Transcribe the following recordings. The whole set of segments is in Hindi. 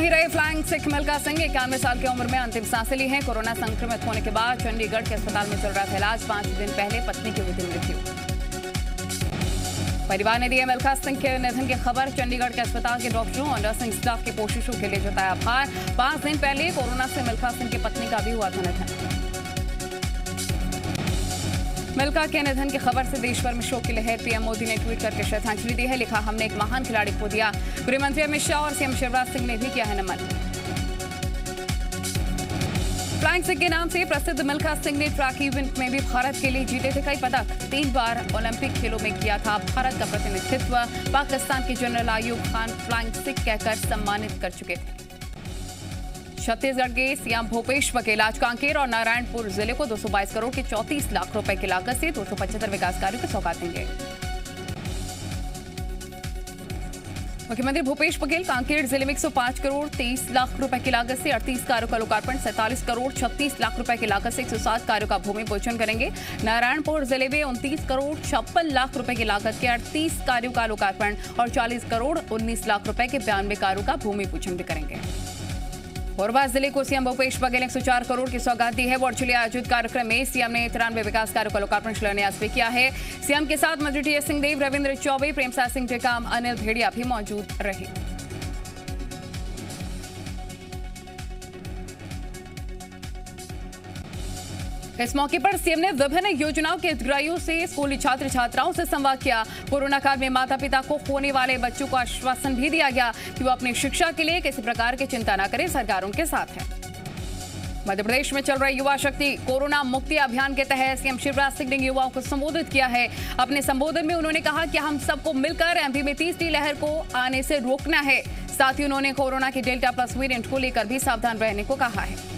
ही रहे फ्लाइंग सिख मिल्खा सिंह। 91 साल की उम्र में अंतिम सांसें ली हैं। कोरोना संक्रमित होने के बाद चंडीगढ़ के अस्पताल में चल रहा था इलाज। 5 दिन पहले पत्नी की हुई थी मृत्यु। परिवार ने दी मिल्खा सिंह के निधन की खबर। चंडीगढ़ के अस्पताल के डॉक्टरों और नर्सिंग स्टाफ की कोशिशों के लिए जताया आभार। 5 दिन पहले कोरोना से मिल्खा सिंह की पत्नी का भी हुआ था निधन। मिल्खा के निधन की खबर से देश भर में शोक की लहर। पीएम मोदी ने ट्वीट करके श्रद्धांजलि दी है। लिखा, हमने एक महान खिलाड़ी खो दिया। गृह मंत्री अमित शाह और सीएम शिवराज सिंह ने भी किया है नमन। फ्लाइंग सिख के नाम से प्रसिद्ध मिल्खा सिंह ने ट्रैक इवेंट में भी भारत के लिए जीते थे कई पदक। 3 बार ओलंपिक खेलों में किया था भारत का प्रतिनिधित्व। पाकिस्तान के जनरल अयूब खान फ्लाइंग सिख कहकर सम्मानित कर चुके थे। छत्तीसगढ़ के सीएम भूपेश बघेल आज कांकेर और नारायणपुर जिले को 222 करोड़ के 34 लाख रुपए की लागत से 275 विकास कार्यों की सौगात देंगे। मुख्यमंत्री भूपेश बघेल कांकेर जिले में 105 करोड़ 23 लाख रुपए की लागत से 38 कार्यों का लोकार्पण, 47 करोड़ 36 लाख रुपए की लागत से 107 कार्यों का भूमि पूजन करेंगे। नारायणपुर जिले में 29 करोड़ 56 लाख रुपए की लागत के 38 कार्यों का लोकार्पण और 40 करोड़ 19 लाख रुपए के 92 कार्यों का भूमि पूजन भी करेंगे। कोरबा जिले को सीएम भूपेश बघेल ने 104 करोड़ की सौगात दी है। वर्चुअली आयोजित कार्यक्रम में सीएम ने 93 विकास कार्यों का लोकार्पण शिलान्यास भी किया है। सीएम के साथ मंत्री टीएस सिंहदेव, रविंद्र चौबे, प्रेमसाद सिंह टेकाम, अनिल भेड़िया भी मौजूद रहे। इस मौके पर सीएम ने विभिन्न योजनाओं के हितग्राहियों से, स्कूली छात्र छात्राओं से संवाद किया। कोरोना काल में माता पिता को खोने वाले बच्चों को आश्वासन भी दिया गया कि वो अपनी शिक्षा के लिए किसी प्रकार की चिंता न करें, सरकार उनके साथ है। मध्य प्रदेश में चल रहे युवा शक्ति कोरोना मुक्ति अभियान के तहत सीएम शिवराज सिंह ने युवाओं को संबोधित किया है। अपने संबोधन में उन्होंने कहा कि हम सबको मिलकर एमपी में तीसरी लहर को आने से रोकना है। साथ ही उन्होंने कोरोना की डेल्टा प्लस वेरिएंट को लेकर भी सावधान रहने को कहा है।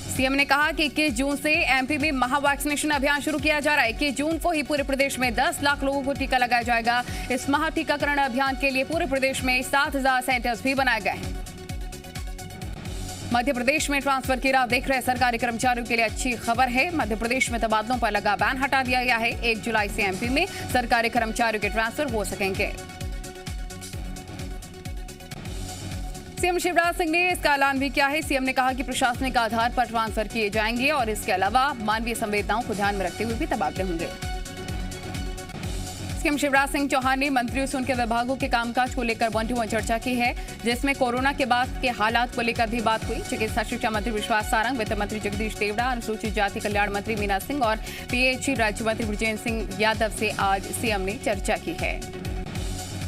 सीएम ने कहा कि 21 जून से एमपी में महा वैक्सीनेशन अभियान शुरू किया जा रहा है। 21 जून को ही पूरे प्रदेश में 10 लाख लोगों को टीका लगाया जाएगा। इस महा टीकाकरण अभियान के लिए पूरे प्रदेश में 7,000 सेंटर्स भी बनाए गए हैं। मध्य प्रदेश में ट्रांसफर की राह देख रहे सरकारी कर्मचारियों के लिए अच्छी खबर है। मध्य प्रदेश में तबादलों पर लगा बैन हटा दिया गया है। 1 जुलाई से एमपी में सरकारी कर्मचारियों के ट्रांसफर हो सकेंगे। सीएम शिवराज सिंह ने इसका ऐलान भी किया है। सीएम ने कहा कि प्रशासनिक आधार पर ट्रांसफर किए जाएंगे और इसके अलावा मानवीय संवेदनाओं को ध्यान में रखते हुए भी तबादले होंगे। सीएम शिवराज सिंह चौहान ने मंत्रियों से उनके विभागों के कामकाज को लेकर 1-to-1 चर्चा की है, जिसमें कोरोना के बाद के हालात को लेकर भी बात हुई। चिकित्सा शिक्षा मंत्री विश्वास सारंग, वित्त मंत्री जगदीश देवड़ा, अनुसूचित जाति कल्याण मंत्री मीना सिंह और पीएचई राज्य मंत्री बृजेंद्र सिंह यादव से आज सीएम ने चर्चा की है।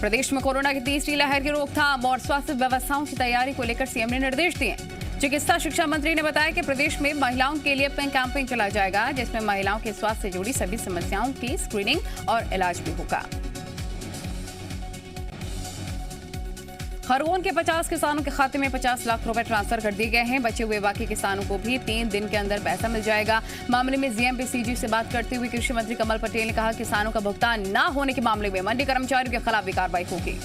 प्रदेश में कोरोना की तीसरी लहर की रोकथाम और स्वास्थ्य व्यवस्थाओं की तैयारी को लेकर सीएम ने निर्देश दिए। चिकित्सा शिक्षा मंत्री ने बताया कि प्रदेश में महिलाओं के लिए कैंपेन चलाया जाएगा, जिसमें महिलाओं के स्वास्थ्य से जुड़ी सभी समस्याओं की स्क्रीनिंग और इलाज भी होगा। खरगोन के 50 किसानों के खाते में 50 लाख रुपए ट्रांसफर कर दिए गए हैं। बचे हुए बाकी किसानों को भी 3 दिन के अंदर पैसा मिल जाएगा। मामले में जीएमपीसीजी से बात करते हुए कृषि मंत्री कमल पटेल ने कहा, किसानों का भुगतान न होने के मामले में मंडी कर्मचारियों के खिलाफ भी कार्रवाई होगी।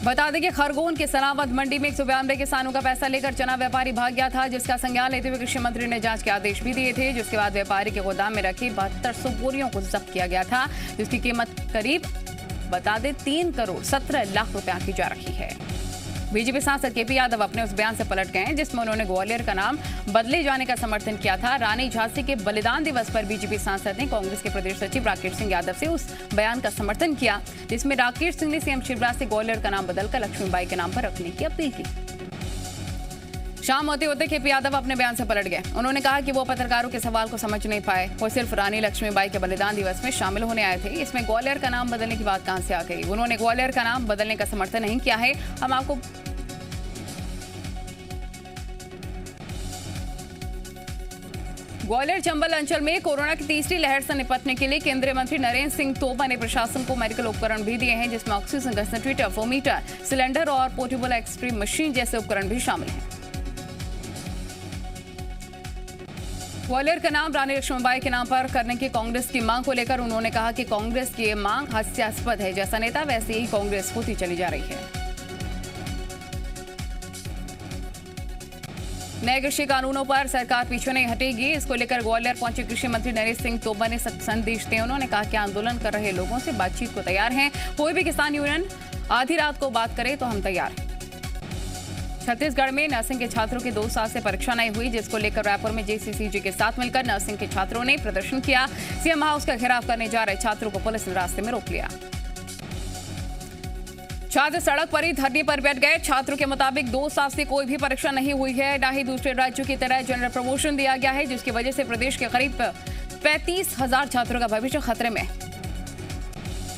बता दें कि खरगोन के सनावद मंडी में 192 किसानों का पैसा लेकर चना व्यापारी भाग गया था, जिसका संज्ञान लेते हुए कृषि मंत्री ने जांच के आदेश भी दिए थे। जिसके बाद व्यापारी के गोदाम में रखी 7200 बोरियों को जब्त किया गया था, जिसकी कीमत करीब बता दें 3 करोड़ 17 लाख रुपए आंकी जा रही है। बीजेपी सांसद केपी यादव अपने उस बयान से पलट गए हैं जिसमें उन्होंने ग्वालियर का नाम बदले जाने का समर्थन किया था। रानी झांसी के बलिदान दिवस पर बीजेपी सांसद ने कांग्रेस के प्रदेश सचिव राकेश सिंह यादव से उस बयान का समर्थन किया, जिसमें राकेश सिंह ने सीएम शिवराज से ग्वालियर का नाम बदलकर लक्ष्मीबाई के नाम पर रखने की अपील की। शाम होते होते केपी यादव अपने बयान से पलट गए। उन्होंने कहा कि वो पत्रकारों के सवाल को समझ नहीं पाए। वो सिर्फ रानी लक्ष्मीबाई के बलिदान दिवस में शामिल होने आए थे। इसमें ग्वालियर का नाम बदलने की बात कहां से आ गई? उन्होंने ग्वालियर का नाम बदलने का समर्थन नहीं किया है। हम आपको ग्वालियर चंबल अंचल में कोरोना की तीसरी लहर से निपटने के लिए केंद्रीय मंत्री नरेंद्र सिंह तोमर ने प्रशासन को मेडिकल उपकरण भी दिए हैं, जिसमें ऑक्सीजन कंसंट्रेटर, फोमीटर, सिलेंडर और पोर्टेबल एक्सरे मशीन जैसे उपकरण भी शामिल हैं। ग्वालियर का नाम रानी लक्ष्मीबाई के नाम पर करने की कांग्रेस की मांग को लेकर उन्होंने कहा कि कांग्रेस की ये मांग हास्यास्पद है। जैसा नेता वैसे ही कांग्रेस होती चली जा रही है। नए कृषि कानूनों पर सरकार पीछे नहीं हटेगी। इसको लेकर ग्वालियर पहुंचे कृषि मंत्री नरेंद्र सिंह तोमर ने संदेश दिए। उन्होंने कहा कि आंदोलन कर रहे लोगों से बातचीत को तैयार हैं। कोई भी किसान यूनियन आधी रात को बात करें तो हम तैयार हैं। छत्तीसगढ़ में नर्सिंग के छात्रों की 2 साल से परीक्षा नहीं हुई, जिसको लेकर रायपुर में जेसीसीजी के साथ मिलकर नर्सिंग के छात्रों ने प्रदर्शन किया। सीएम हाउस का घेराव करने जा रहे छात्रों को पुलिस ने रास्ते में रोक लिया। छात्र सड़क पर ही धरने पर बैठ गए। छात्रों के मुताबिक 2 साल से कोई भी परीक्षा नहीं हुई है, न ही दूसरे राज्यों की तरह जनरल प्रमोशन दिया गया है, जिसकी वजह से प्रदेश के करीब 35,000 छात्रों का भविष्य खतरे में।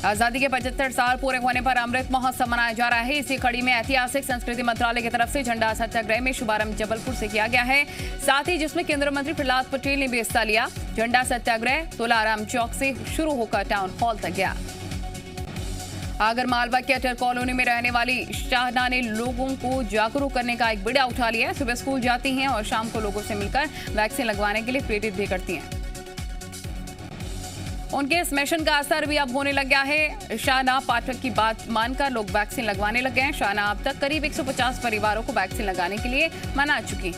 आजादी के 75 साल पूरे होने पर अमृत महोत्सव मनाया जा रहा है। इसी कड़ी में ऐतिहासिक संस्कृति मंत्रालय की तरफ से झंडा सत्याग्रह में शुभारंभ जबलपुर से किया गया है, साथ ही जिसमें केंद्रीय मंत्री प्रहलाद पटेल ने भी हिस्सा लिया। झंडा सत्याग्रह तुलाराम चौक से शुरू होकर टाउन हॉल तक गया। आगर मालवा के अटल कॉलोनी में रहने वाली शाहना ने लोगों को जागरूक करने का एक बीड़ा उठा लिया है। सुबह स्कूल जाती हैं और शाम को लोगों से मिलकर वैक्सीन लगवाने के लिए प्रेरित भी करती हैं। उनके इस मिशन का असर भी अब होने लग गया है। शाहना पाठक की बात मानकर लोग वैक्सीन लगवाने लग गए हैं। शाहना अब तक करीब 150 परिवारों को वैक्सीन लगाने के लिए मना चुकी।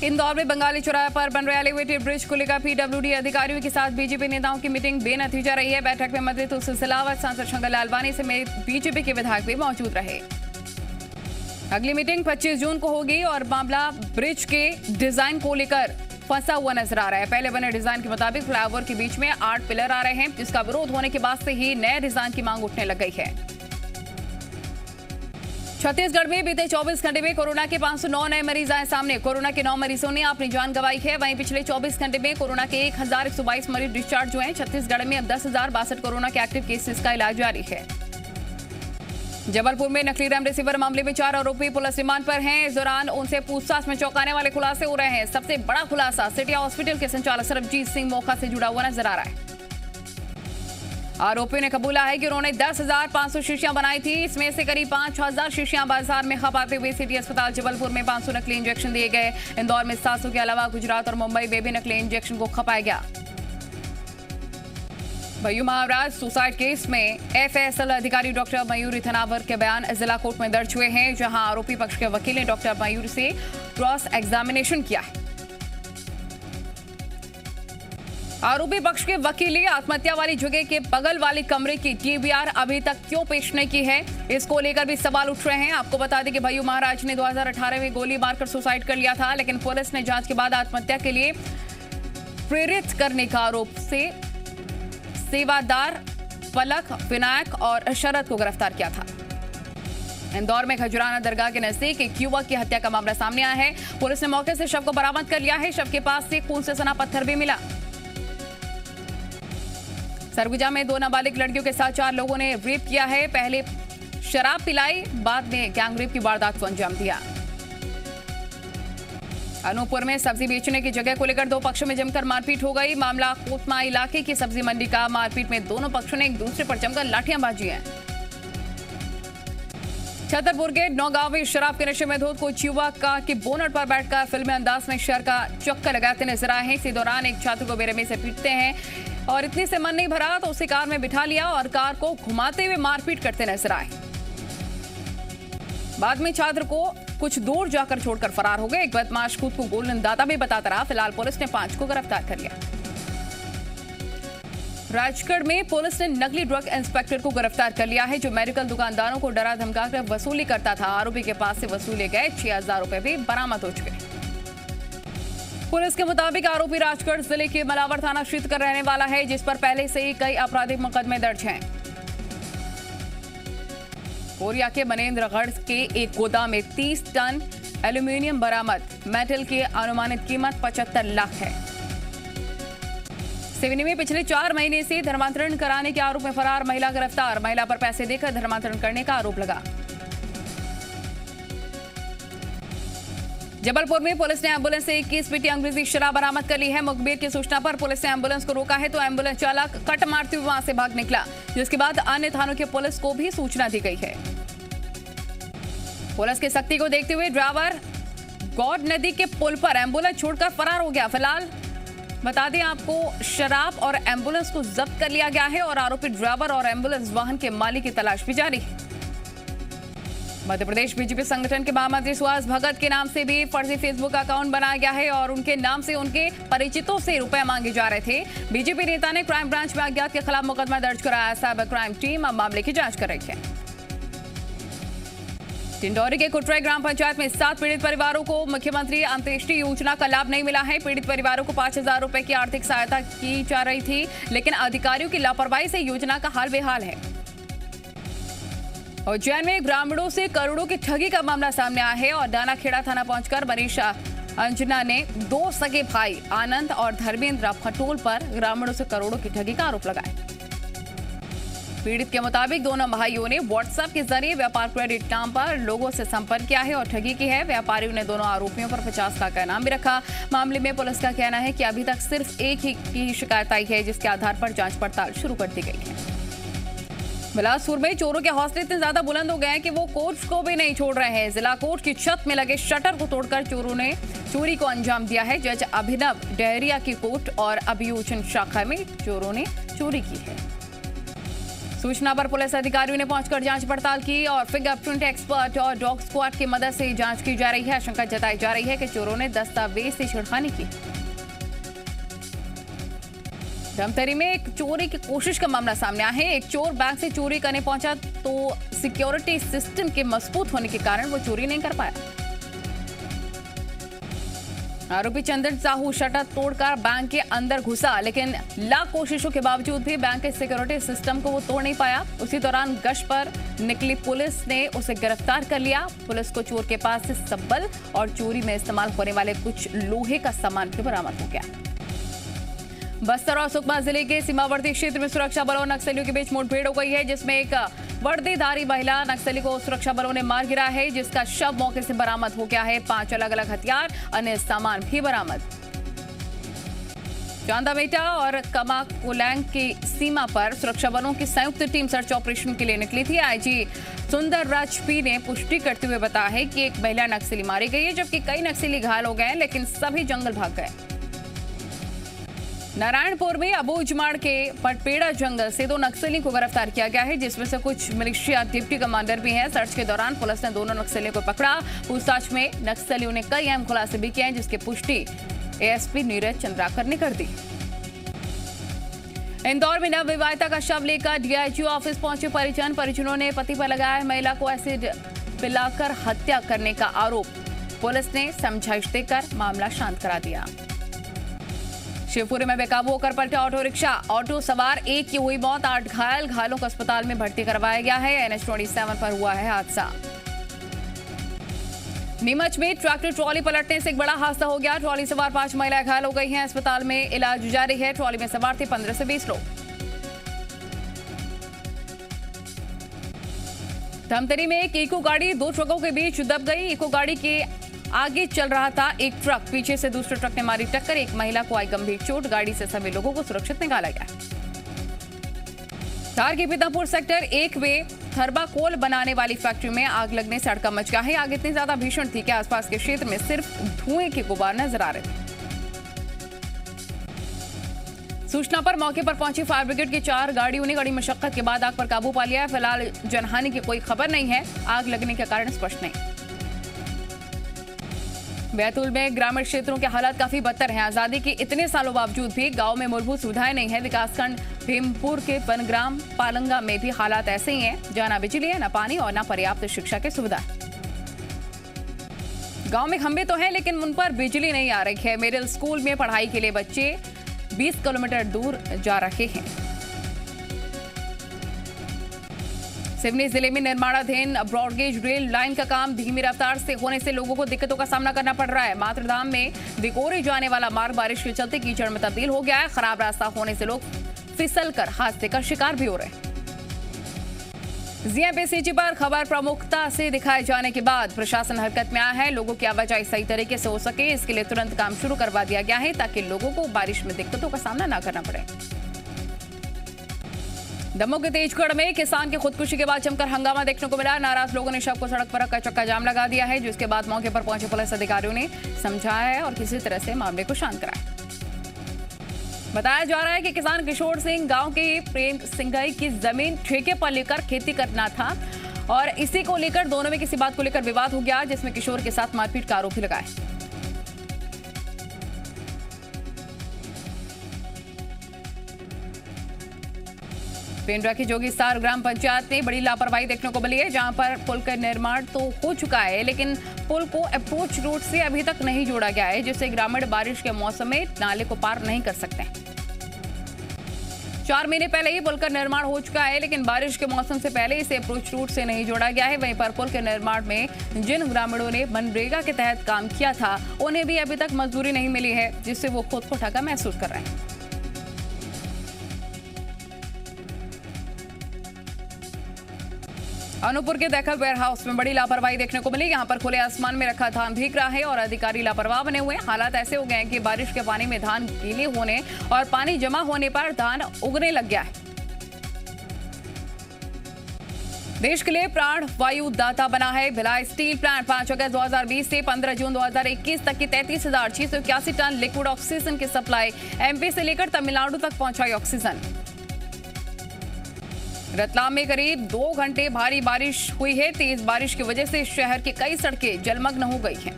इंदौर में बंगाली चौराहे पर बन रहे एलिवेटेड ब्रिज को लेकर पीडब्ल्यूडी अधिकारियों के साथ बीजेपी नेताओं की मीटिंग बेनतीजा रही है। बैठक में मंत्री तुलसी सिलावट, सांसद शंकर लालवानी समेत बीजेपी के विधायक भी मौजूद रहे। अगली मीटिंग 25 जून को होगी और मामला ब्रिज के डिजाइन को लेकर फंसा हुआ नजर आ रहा है। पहले बने डिजाइन के मुताबिक फ्लाईओवर के बीच में 8 पिलर आ रहे हैं, जिसका विरोध होने के बाद से ही नए डिजाइन की मांग उठने लग गई है। छत्तीसगढ़ में बीते 24 घंटे में कोरोना के 509 नए मरीज आए सामने। कोरोना के 9 मरीजों ने अपनी जान गंवाई है। वहीं पिछले 24 घंटे में कोरोना के 1122 मरीज डिस्चार्ज हुए हैं। छत्तीसगढ़ में अब 10,062 कोरोना के एक्टिव केसेस का इलाज जारी है। जबलपुर में नकली रेमडेसिविर मामले में 4 आरोपी पुलिस रिमांड पर हैं। इस दौरान उनसे पूछताछ में चौंकाने वाले खुलासे हो रहे हैं। सबसे बड़ा खुलासा सिटी हॉस्पिटल के संचालक सरबजीत सिंह मोखा से जुड़ा हुआ नजर आ रहा है। आरोपियों ने कबूला है कि उन्होंने 10,500 शीशियां बनाई थी। इसमें से करीब 5,000 शीशियां बाजार में खपाते हुए सिटी अस्पताल जबलपुर में 500 नकली इंजेक्शन दिए गए। इंदौर में 700 के अलावा गुजरात और मुंबई में भी नकली इंजेक्शन को खपाया गया। भय्यू महाराज सुसाइड केस में एफएसएल अधिकारी डॉक्टर मयूरी थनावर के बयान जिला कोर्ट में दर्ज हुए हैं, जहां आरोपी पक्ष के वकील ने डॉक्टर मयूरी से क्रॉस एग्जामिनेशन किया है। आरोपी पक्ष के वकील ने आत्महत्या वाली जगह के बगल वाले कमरे की डीवीआर अभी तक क्यों पेश नहीं की है, इसको लेकर भी सवाल उठ रहे हैं। आपको बता दें कि भय्यू महाराज ने 2018 में गोली मारकर सुसाइड कर लिया था, लेकिन पुलिस ने जांच के बाद आत्महत्या के लिए प्रेरित करने का आरोप से सेवादार पलक, विनायक और शरद को गिरफ्तार किया था। इंदौर में खजुराना दरगाह के नजदीक एक युवक की हत्या का मामला सामने आया है। पुलिस ने मौके से शव को बरामद कर लिया है। शव के पास से खून से सना पत्थर भी मिला। सरगुजा में 2 नाबालिग लड़कियों के साथ 4 लोगों ने रेप किया है। पहले शराब पिलाई, बाद में गैंगरेप की वारदात को अंजाम दिया। अनूपपुर में सब्जी बेचने की जगह को लेकर 2 पक्षों में जमकर मारपीट हो गई। मामला कोतमा इलाके की सब्जी मंडी का। मारपीट में दोनों पक्षों ने एक दूसरे पर जमकर लाठियां बाजी हैं। छतरपुर के नौगांव में शराब के नशे में धुत कुछ युवक के बोनट पर बैठकर फिल्मी अंदाज में शहर का चक्कर लगाते नजर आए हैं। इसी दौरान एक छात्र को बेरहमी से पीटते हैं और इतनी से मन नहीं भरा तो उसे कार में बिठा लिया और कार को घुमाते हुए मारपीट करते नजर आए। बाद में छात्र को कुछ दूर जाकर छोड़कर फरार हो गए। एक बदमाश खुद को गोल्डन दाता भी बताता रहा। फिलहाल पुलिस ने 5 को गिरफ्तार कर लिया। राजगढ़ में पुलिस ने नकली ड्रग इंस्पेक्टर को गिरफ्तार कर लिया है, जो मेडिकल दुकानदारों को डरा धमकाकर वसूली करता था। आरोपी के पास से वसूले गए 6,000 रुपए भी बरामद हो चुके। पुलिस के मुताबिक आरोपी राजगढ़ जिले के मलावर थाना क्षेत्र का रहने वाला है, जिस पर पहले से ही कई आपराधिक मुकदमे दर्ज हैं। कोरिया के मनेन्द्रगढ़ के एक गोदाम में 30 टन एल्यूमीनियम बरामद। मेटल की अनुमानित कीमत 75 लाख है। सिवनी में पिछले 4 महीने से धर्मांतरण कराने के आरोप में फरार महिला गिरफ्तार। महिला पर पैसे देकर धर्मांतरण करने का आरोप लगा। जबलपुर में पुलिस ने एम्बुलेंस से 21 पेटी अंग्रेजी शराब बरामद कर ली है। मुखबिर की सूचना पर पुलिस ने एम्बुलेंस को रोका है तो एम्बुलेंस चालक कट मारते हुए वहां से भाग निकला, जिसके बाद अन्य थानों की पुलिस को भी सूचना दी गई है। पुलिस की सख्ती को देखते हुए ड्राइवर गौड नदी के पुल पर एम्बुलेंस छोड़कर फरार हो गया। फिलहाल बता दें आपको, शराब और एम्बुलेंस को जब्त कर लिया गया है और आरोपी ड्राइवर और एम्बुलेंस वाहन के मालिक की तलाश भी जारी है। मध्य प्रदेश बीजेपी संगठन के महामंत्री सुहास भगत के नाम से भी फर्जी फेसबुक अकाउंट बनाया गया है और उनके नाम से उनके परिचितों से रुपए मांगे जा रहे थे। बीजेपी नेता ने क्राइम ब्रांच में अज्ञात के खिलाफ मुकदमा दर्ज कराया। साइबर क्राइम टीम अब मामले की जांच कर रही है। डिंडौरी के कुटराई ग्राम पंचायत में 7 पीड़ित परिवारों को मुख्यमंत्री अंत्येष्टि योजना का लाभ नहीं मिला है। पीड़ित परिवारों को 5,000 रुपए की आर्थिक सहायता की जा रही थी, लेकिन अधिकारियों की लापरवाही से योजना का हाल बेहाल है। उज्जैन में ग्रामीणों से करोड़ों की ठगी का मामला सामने आया है और दानाखेड़ा थाना पहुंचकर मनीषा अंजना ने 2 सगे भाई आनंद और धर्मेंद्र फटोल पर ग्रामीणों से करोड़ों की ठगी का आरोप लगाया। पीड़ित के मुताबिक दोनों भाइयों ने व्हाट्सएप के जरिए व्यापार क्रेडिट नाम पर लोगों से संपर्क किया है और ठगी की है। व्यापारियों ने दोनों आरोपियों पर 50 लाख का इनाम भी रखा। मामले में पुलिस का कहना है कि अभी तक सिर्फ एक ही की शिकायत आई है, जिसके आधार पर जांच पड़ताल शुरू कर दी गई है। बिलासपुर में चोरों के हौसले इतने ज्यादा बुलंद हो गए हैं कि वो कोर्ट को भी नहीं छोड़ रहे हैं। जिला कोर्ट की छत में लगे शटर को तोड़कर चोरों ने चोरी को अंजाम दिया है। जज अभिनव डेहरिया की कोर्ट और अभियोजन शाखा में चोरों ने चोरी की है। सूचना पर पुलिस अधिकारियों ने पहुंचकर जांच पड़ताल की और फिंगरप्रिंट एक्सपर्ट और डॉग स्क्वाड की मदद से जांच की जा रही है। आशंका जताई जा रही है कि चोरों ने दस्तावेज से छेड़खानी की। धमतरी में एक चोरी की कोशिश का मामला सामने आया है। एक चोर बैंक से चोरी करने पहुंचा तो सिक्योरिटी सिस्टम के मजबूत होने के कारण वो चोरी नहीं कर पाया। आरोपी चंदन साहू शटर तोड़कर बैंक के अंदर घुसा, लेकिन लाख कोशिशों के बावजूद भी बैंक के सिक्योरिटी सिस्टम को वो तोड़ नहीं पाया। उसी दौरान गश्त पर निकली पुलिस ने उसे गिरफ्तार कर लिया। पुलिस को चोर के पास से सब्बल और चोरी में इस्तेमाल होने वाले कुछ लोहे का सामान भी बरामद हो गया। बस्तर और सुकमा जिले के सीमावर्ती क्षेत्र में सुरक्षा बलों और नक्सलियों के बीच मुठभेड़ हो गई है, जिसमें एक वर्दीधारी महिला नक्सली को सुरक्षा बलों ने मार गिरा है, जिसका शव मौके से बरामद हो गया है। 5 अलग अलग हथियार अन्य सामान भी बरामद। चांदामेटा और कमाकोलैंग की सीमा पर सुरक्षा बलों की संयुक्त टीम सर्च ऑपरेशन के लिए निकली थी। आईजी सुंदर राज पी ने पुष्टि करते हुए बताया है कि एक महिला नक्सली मारी गई है, जबकि कई नक्सली घायल हो गए हैं, लेकिन सभी जंगल भाग गए। नारायणपुर में अबूझमाड़ के पटपेड़ा जंगल से 2 नक्सलियों को गिरफ्तार किया गया है, जिसमें से कुछ मिलिशिया डिप्टी कमांडर भी हैं। सर्च के दौरान पुलिस ने दोनों नक्सलियों को पकड़ा। पूछताछ में नक्सलियों ने कई अहम खुलासे भी किए हैं, जिसकी पुष्टि एएसपी नीरज चंद्राकर ने कर दी। इंदौर में नवविवाहिता का शव लेकर डीआईजी ऑफिस पहुंचे परिजनों ने पति पर लगाया महिला को एसिड पिलाकर हत्या करने का आरोप। पुलिस ने समझाइश देकर मामला शांत करा दिया। शिवपुरी में बेकाबू होकर पलटा ऑटो रिक्शा। ऑटो सवार एक की हुई मौत, 8 घायलों को अस्पताल में भर्ती करवाया गया है। NH27 पर हुआ है हादसा। नीमच में ट्रैक्टर ट्रॉली पलटने से एक बड़ा हादसा हो गया। ट्रॉली सवार 5 महिलाएं घायल हो गई हैं, अस्पताल में इलाज जारी है। ट्रॉली में सवार थे 15 से 20 लोग। धमतरी में एक इको गाड़ी 2 ट्रकों के बीच दब गई। इको गाड़ी के आगे चल रहा था एक ट्रक, पीछे से दूसरे ट्रक ने मारी टक्कर। एक महिला को आई गंभीर चोट। गाड़ी से सभी लोगों को सुरक्षित निकाला गया। धार के पीतापुर सेक्टर 1 में थर्माकोल बनाने वाली फैक्ट्री में आग लगने से हड़कंप मच गया है। आग इतनी ज्यादा भीषण थी कि आसपास के क्षेत्र में सिर्फ धुएं के गुबार नजर आ रहे थे। सूचना पर मौके पर पहुंची फायर ब्रिगेड की 4 गाड़ियों ने कड़ी मशक्कत के बाद आग पर काबू पा लिया। फिलहाल जनहानि की कोई खबर नहीं है। आग लगने के कारण स्पष्ट नहीं। बैतूल में ग्रामीण क्षेत्रों के हालात काफी बदतर हैं। आजादी के इतने सालों बावजूद भी गांव में मूलभूत सुविधाएं नहीं है। विकासखंड भीमपुर के वनग्राम पालंगा में भी हालात ऐसे ही हैं, जहां न बिजली है, न पानी और न पर्याप्त शिक्षा की सुविधा। गांव में खंभे तो हैं, लेकिन उन पर बिजली नहीं आ रही है। मिडिल स्कूल में पढ़ाई के लिए बच्चे 20 किलोमीटर दूर जा रहे हैं। सिवनी जिले में निर्माणाधीन ब्रॉडगेज रेल लाइन का काम धीमी रफ्तार से होने से लोगों को दिक्कतों का सामना करना पड़ रहा है। मातृधाम में विकोरे जाने वाला मार्ग बारिश के चलते कीचड़ में तब्दील हो गया है। खराब रास्ता होने से लोग फिसलकर हादसे का शिकार भी हो रहे हैं। जीएमपीसीजी पर खबर प्रमुखता से दिखाए जाने के बाद प्रशासन हरकत में आया है। लोगों की आवाजाही सही तरीके से हो सके, इसके लिए तुरंत काम शुरू करवा दिया गया है, ताकि लोगों को बारिश में दिक्कतों का सामना न करना पड़े। दमोह के तेजगढ़ में किसान की खुदकुशी के बाद जमकर हंगामा देखने को मिला। नाराज लोगों ने शव को सड़क पर रखकर चक्का जाम लगा दिया है, जिसके बाद मौके पर पहुंचे पुलिस अधिकारियों ने समझाया है और किसी तरह से मामले को शांत कराया। बताया जा रहा है कि किसान किशोर सिंह गांव के प्रेम सिंघई की जमीन ठेके पर लेकर खेती करना था और इसी को लेकर दोनों में किसी बात को लेकर विवाद हो गया, जिसमें किशोर के साथ मारपीट का आरोप भी लगा है। पेंड्रा की जोगीसार ग्राम पंचायत में बड़ी लापरवाही देखने को मिली है, जहां पर पुल का निर्माण तो हो चुका है, लेकिन पुल को अप्रोच रोड से अभी तक नहीं जोड़ा गया है, जिससे ग्रामीण बारिश के मौसम में नाले को पार नहीं कर सकते। 4 महीने पहले ही पुल का निर्माण हो चुका है, लेकिन बारिश के मौसम से पहले इसे अप्रोच रूट से नहीं जोड़ा गया है। वहीं पर पुल के निर्माण में जिन ग्रामीणों ने मनरेगा के तहत काम किया था, उन्हें भी अभी तक मजदूरी नहीं मिली है, जिससे वो खुद को ठगा महसूस कर रहे हैं। अनूपपुर के दखल वेयरहाउस में बड़ी लापरवाही देखने को मिली। यहां पर खुले आसमान में रखा धान भीग रहा है और अधिकारी लापरवाह बने हुए हैं। हालात ऐसे हो गए हैं कि बारिश के पानी में धान गीले होने और पानी जमा होने पर धान उगने लग गया है। देश के लिए प्राण वायु दाता बना है भिलाई स्टील प्लांट। 5 अगस्त 2020 से 15 जून 2021 तक की 33,681 टन लिक्विड ऑक्सीजन की सप्लाई एमपी से लेकर तमिलनाडु तक पहुंचाई ऑक्सीजन। रतलाम में करीब 2 घंटे भारी बारिश हुई है। तेज बारिश की वजह से शहर की कई सड़कें जलमग्न हो गई हैं।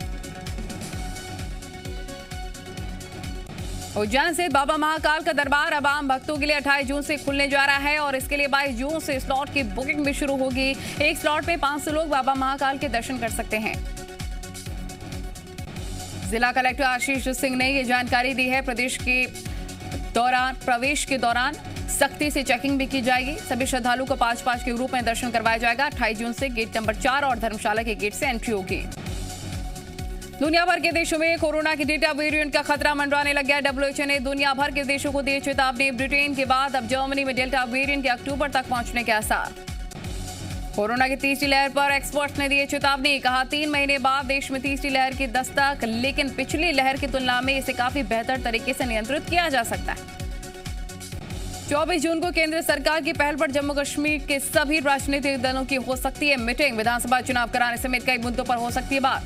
उज्जैन से बाबा महाकाल का दरबार अब आम भक्तों के लिए 28 जून से खुलने जा रहा है और इसके लिए 22 जून से स्लॉट की बुकिंग भी शुरू होगी। एक स्लॉट में 500 लोग बाबा महाकाल के दर्शन कर सकते हैं। जिला कलेक्टर आशीष सिंह ने ये जानकारी दी है। प्रवेश के दौरान सख्ती से चेकिंग भी की जाएगी। सभी श्रद्धालुओं को 5-5 के ग्रुप में दर्शन करवाया जाएगा। 28 जून से गेट नंबर 4 और धर्मशाला के गेट से एंट्री होगी। दुनिया भर के देशों में कोरोना के डेल्टा वेरिएंट का खतरा मंडराने लग गया। WHO ने दुनिया भर के देशों को दी चेतावनी। ब्रिटेन के बाद अब जर्मनी में डेल्टा वेरिएंट के अक्टूबर तक पहुंचने के आसार। कोरोना की तीसरी लहर पर एक्सपर्ट्स ने दी चेतावनी। कहा 3 महीने बाद देश में तीसरी लहर की दस्तक, लेकिन पिछली लहर की तुलना में इसे काफी बेहतर तरीके से नियंत्रित किया जा सकता है। 24 जून को केंद्र सरकार की पहल पर जम्मू कश्मीर के सभी राजनीतिक दलों की हो सकती है मीटिंग। विधानसभा चुनाव कराने समेत कई मुद्दों पर हो सकती है बात।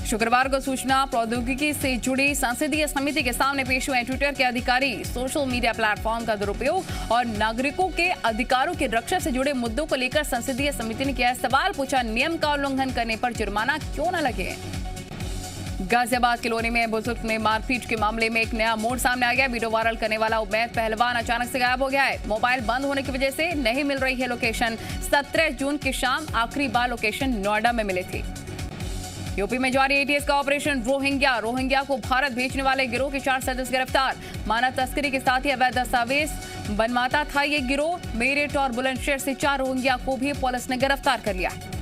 शुक्रवार को सूचना प्रौद्योगिकी से जुड़ी संसदीय समिति के सामने पेश हुए ट्विटर के अधिकारी। सोशल मीडिया प्लेटफॉर्म का दुरुपयोग और नागरिकों के अधिकारों की रक्षा से जुड़े मुद्दों को लेकर संसदीय समिति ने किया सवाल। पूछा, नियम का उल्लंघन करने पर जुर्माना क्यों न लगे। गाजियाबाद के लोनी में बुजुर्ग में मारपीट के मामले में एक नया मोड़ सामने आ गया। वीडियो वायरल करने वाला उमैद पहलवान अचानक से गायब हो गया है। मोबाइल बंद होने की वजह से नहीं मिल रही है लोकेशन। 17 जून की शाम आखिरी बार लोकेशन नोएडा में मिली थी। यूपी में जारी ATS का ऑपरेशन रोहिंग्या को भारत भेजने वाले गिरोह के 4 सदस्य गिरफ्तार। मानव तस्करी के साथ ही अवैध दस्तावेज बनवाता था ये गिरोह। मेरठ और बुलंदशहर से 4 रोहिंग्या को भी पुलिस ने गिरफ्तार कर लिया है।